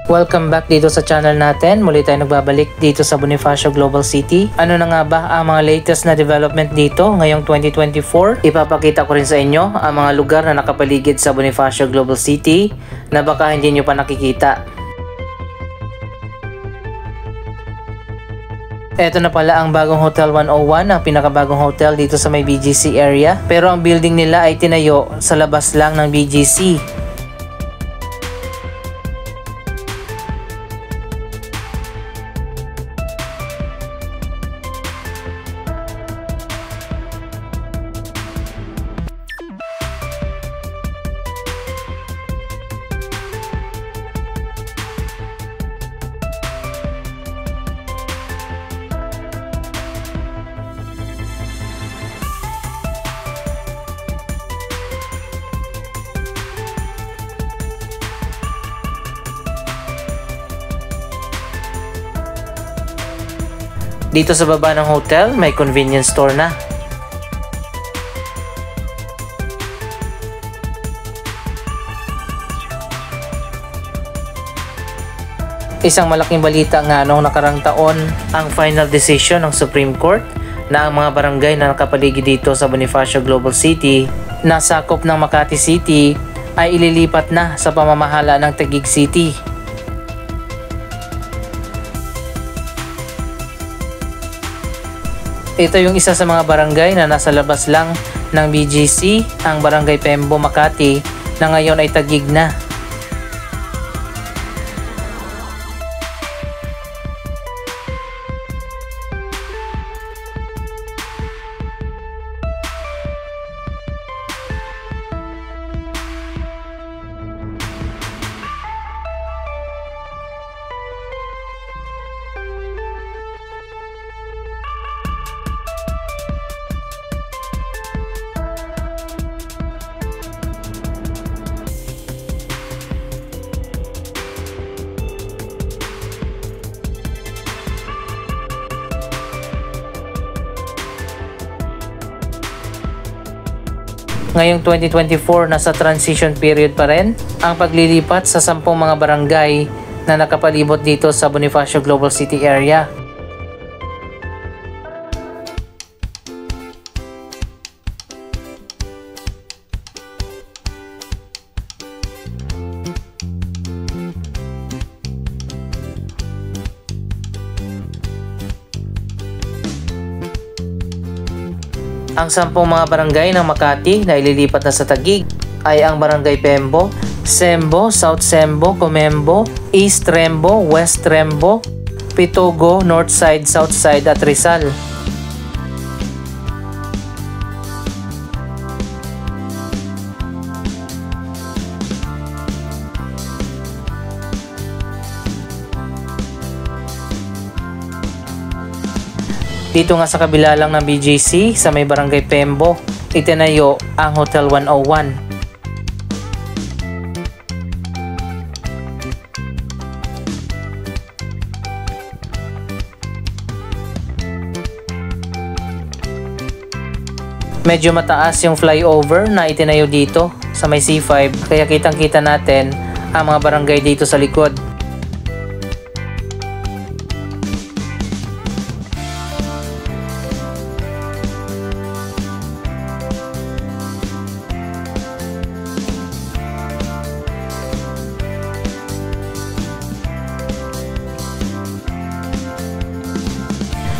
Welcome back dito sa channel natin. Muli tayo nagbabalik dito sa Bonifacio Global City. Ano na nga ba ang mga latest na development dito ngayong 2024? Ipapakita ko rin sa inyo ang mga lugar na nakapaligid sa Bonifacio Global City na baka hindi nyo pa nakikita. Ito na pala ang bagong Hotel 101, ang pinakabagong hotel dito sa may BGC area. Pero ang building nila ay tinayo sa labas lang ng BGC. Dito sa baba ng hotel, may convenience store na. Isang malaking balita nga noong nakarang taon ang final decision ng Supreme Court na ang mga barangay na nakapaligid dito sa Bonifacio Global City na sakop ng Makati City ay ililipat na sa pamamahala ng Taguig City. Ito yung isa sa mga barangay na nasa labas lang ng BGC, ang Barangay Pembo, Makati, na ngayon ay Taguig na. Ngayong 2024, nasa transition period pa rin ang paglilipat sa 10 mga barangay na nakapalibot dito sa Bonifacio Global City area. Ang 10 mga barangay ng Makati na ililipat na sa Taguig ay ang Barangay Pembo, Sembo, South Sembo, Comembo, East Rembo, West Rembo, Pitogo, North Side, South Side at Rizal. Dito nga sa kabila lang ng BGC, sa may Barangay Pembo, itinayo ang Hotel 101. Medyo mataas yung flyover na itinayo dito sa may C5, kaya kitang-kita natin ang mga barangay dito sa likod.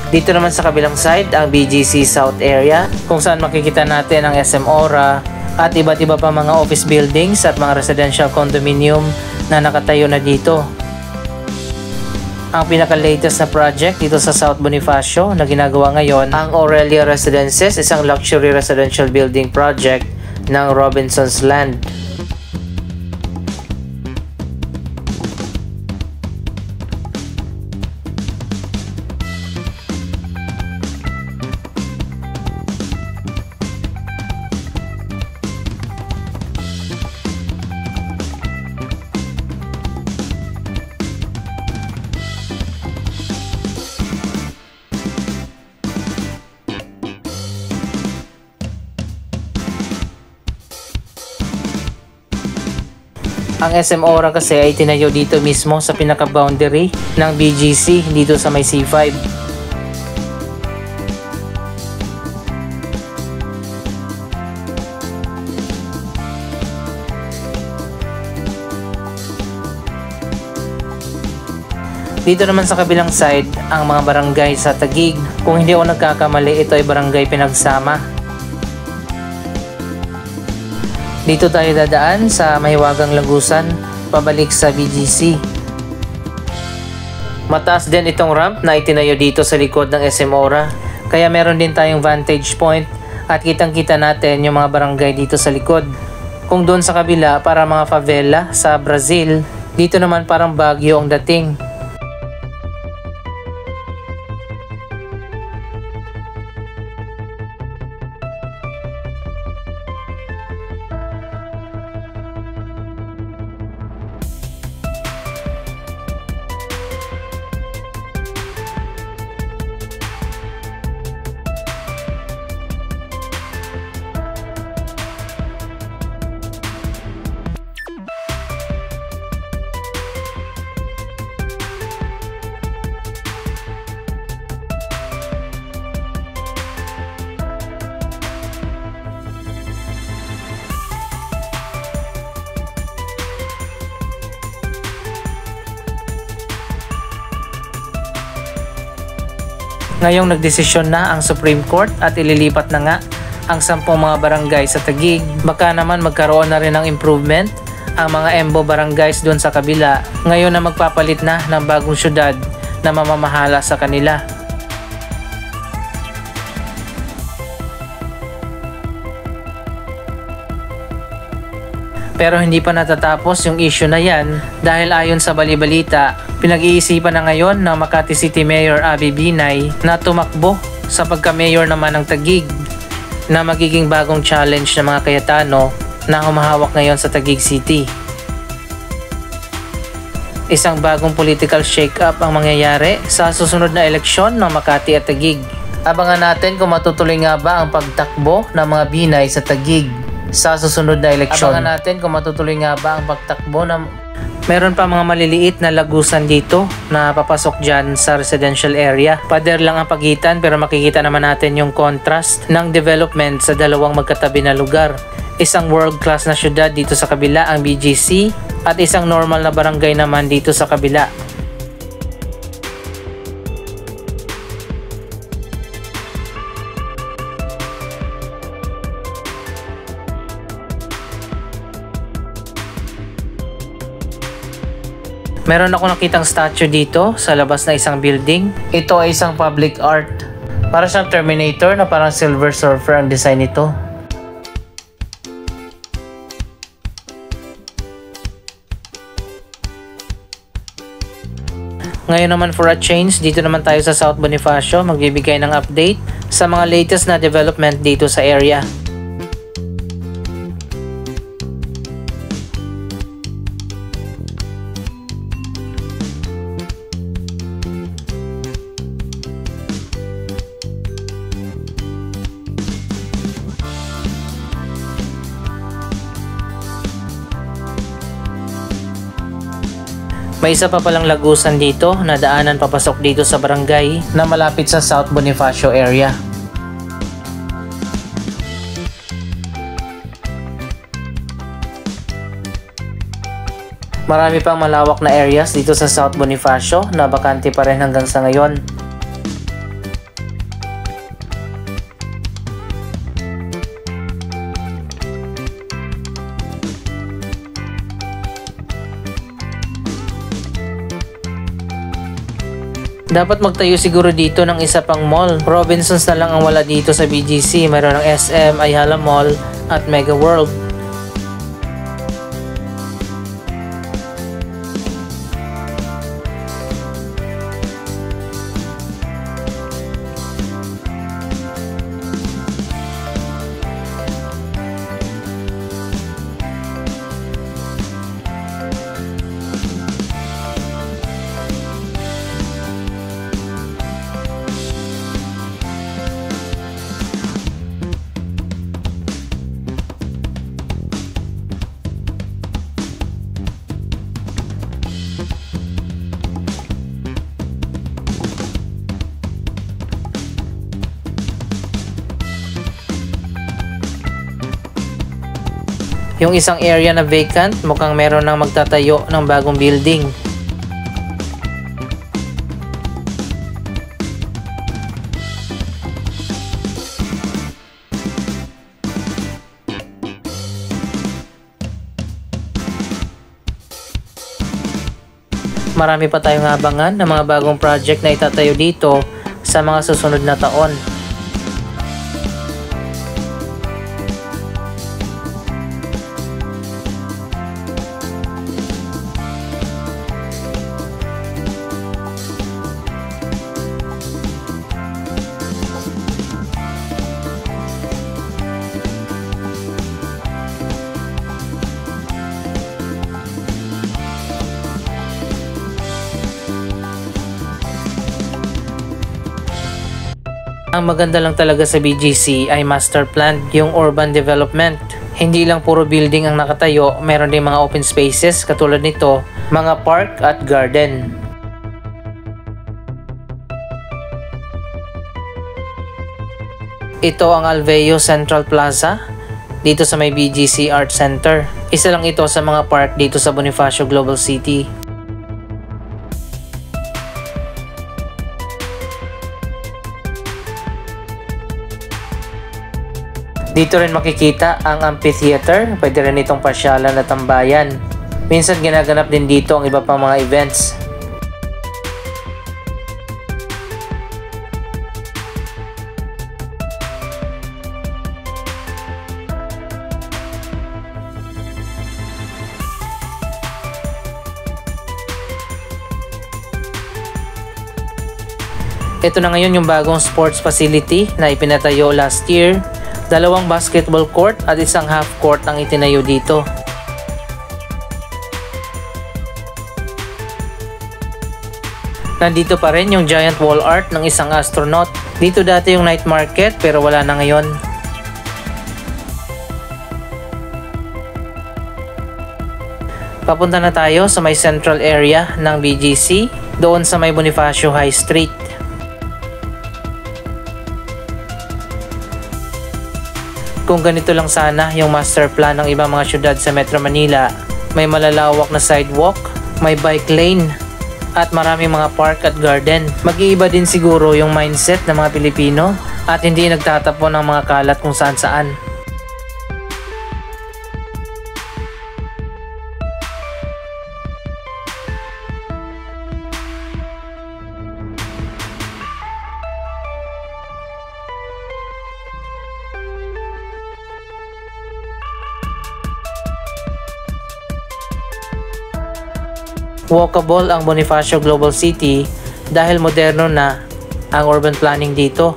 Dito naman sa kabilang side, ang BGC South area, kung saan makikita natin ang SM Aura at iba't iba pa mga office buildings at mga residential condominium na nakatayo na dito. Ang pinaka-latest na project dito sa South Bonifacio na ginagawa ngayon, ang Aurelia Residences, isang luxury residential building project ng Robinson's Land. Ang SM Ora kasi ay tinayo dito mismo sa pinaka-boundary ng BGC dito sa may C5. Dito naman sa kabilang side, ang mga barangay sa Taguig. Kung hindi ako nagkakamali, ito ay barangay Pinagsama. Dito tayo dadaan sa Mahiwagang Lagusan, pabalik sa BGC. Mataas din itong ramp na itinayo dito sa likod ng SM Ora. Kaya meron din tayong vantage point at kitang-kita natin yung mga barangay dito sa likod. Kung doon sa kabila para mga favela sa Brazil, dito naman parang Baguio ang dating. Ngayong nagdesisyon na ang Supreme Court at ililipat na nga ang 10 mga barangay sa Taguig, baka naman magkaroon na rin ng improvement ang mga EMBO barangays doon sa kabila ngayon na magpapalit na ng bagong syudad na mamamahala sa kanila. Pero hindi pa natatapos yung issue na yan dahil ayon sa balibalita, pinag-iisipan na ngayon ng Makati City Mayor Abby Binay na tumakbo sa pagka-mayor naman ng Taguig na magiging bagong challenge ng mga Cayetano na humahawak ngayon sa Taguig City. Isang bagong political shake-up ang mangyayari sa susunod na eleksyon ng Makati at Taguig. Abangan natin kung matutuloy nga ba ang pagtakbo ng mga Binay sa Taguig sa susunod na eleksyon. Abangan natin kung matutuloy nga ba ang pagtakbo ng... Meron pa mga maliliit na lagusan dito na papasok dyan sa residential area. Pader lang ang pagitan pero makikita naman natin yung contrast ng development sa dalawang magkatabi na lugar. Isang world-class na syudad dito sa kabila, ang BGC, at isang normal na barangay naman dito sa kabila. Meron ako nakitang statue dito sa labas na isang building. Ito ay isang public art. Para siyang Terminator na parang Silver Surfer ang design nito. Ngayon naman for a change, dito naman tayo sa South Bonifacio magbibigay ng update sa mga latest na development dito sa area. May isa pa palang lagusan dito na daanan papasok dito sa barangay na malapit sa South Bonifacio area. Marami pang malawak na areas dito sa South Bonifacio na bakante pa rin hanggang sa ngayon. Dapat magtayo siguro dito ng isa pang mall. Robinsons na lang ang wala dito sa BGC. Mayroon ng SM, Ayala Mall at Mega World. Yung isang area na vacant, mukhang meron nang magtatayo ng bagong building. Marami pa tayong abangan ng mga bagong project na itatayo dito sa mga susunod na taon. Ang maganda lang talaga sa BGC ay master plan, yung urban development. Hindi lang puro building ang nakatayo, meron din mga open spaces katulad nito, mga park at garden. Ito ang Alveo Central Plaza, dito sa may BGC Art Center. Isa lang ito sa mga park dito sa Bonifacio Global City. Dito rin makikita ang amphitheater, pwede rin itong pasyalan at tambayan. Minsan ginaganap din dito ang iba pang mga events. Ito na ngayon yung bagong sports facility na ipinatayo last year. 2 basketball court at isang half court ang itinayo dito. Nandito pa rin yung giant wall art ng isang astronaut. Dito dati yung night market pero wala na ngayon. Papunta na tayo sa may central area ng BGC, doon sa may Bonifacio High Street. Kung ganito lang sana yung master plan ng ibang mga syudad sa Metro Manila, may malalawak na sidewalk, may bike lane, at maraming mga park at garden. Mag-iiba din siguro yung mindset ng mga Pilipino at hindi nagtatapon ng mga kalat kung saan saan. Walkable ang Bonifacio Global City dahil moderno na ang urban planning dito.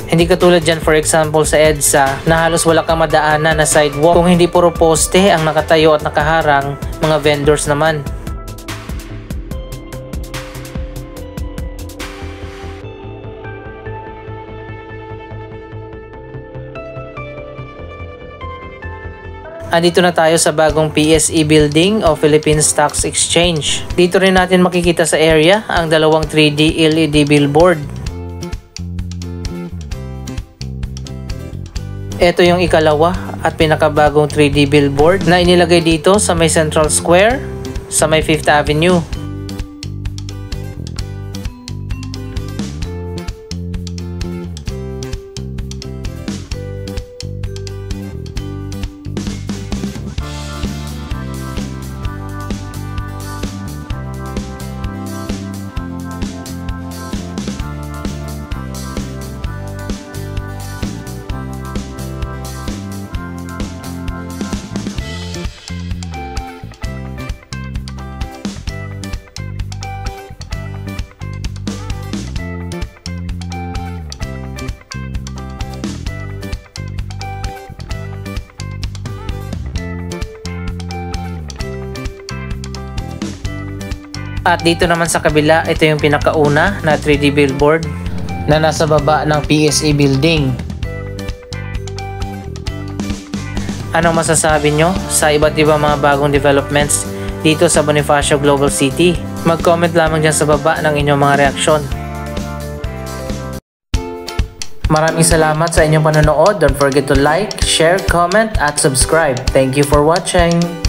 Hindi katulad dyan for example sa EDSA na halos wala kang madaanan na sidewalk. Kung hindi puro poste ang nakatayo at nakaharang, mga vendors naman. Andito na tayo sa bagong PSE building o Philippine Stocks Exchange. Dito rin natin makikita sa area ang dalawang 3D LED billboard. Ito yung ikalawa at pinakabagong 3D billboard na inilagay dito sa may Central Square sa may 5th Avenue. At dito naman sa kabila, ito yung pinakauna na 3D billboard na nasa baba ng PSE building. Anong masasabi nyo sa iba't ibang mga bagong developments dito sa Bonifacio Global City? Mag-comment lamang dyan sa baba ng inyong mga reaksyon. Maraming salamat sa inyong panonood. Don't forget to like, share, comment, at subscribe. Thank you for watching.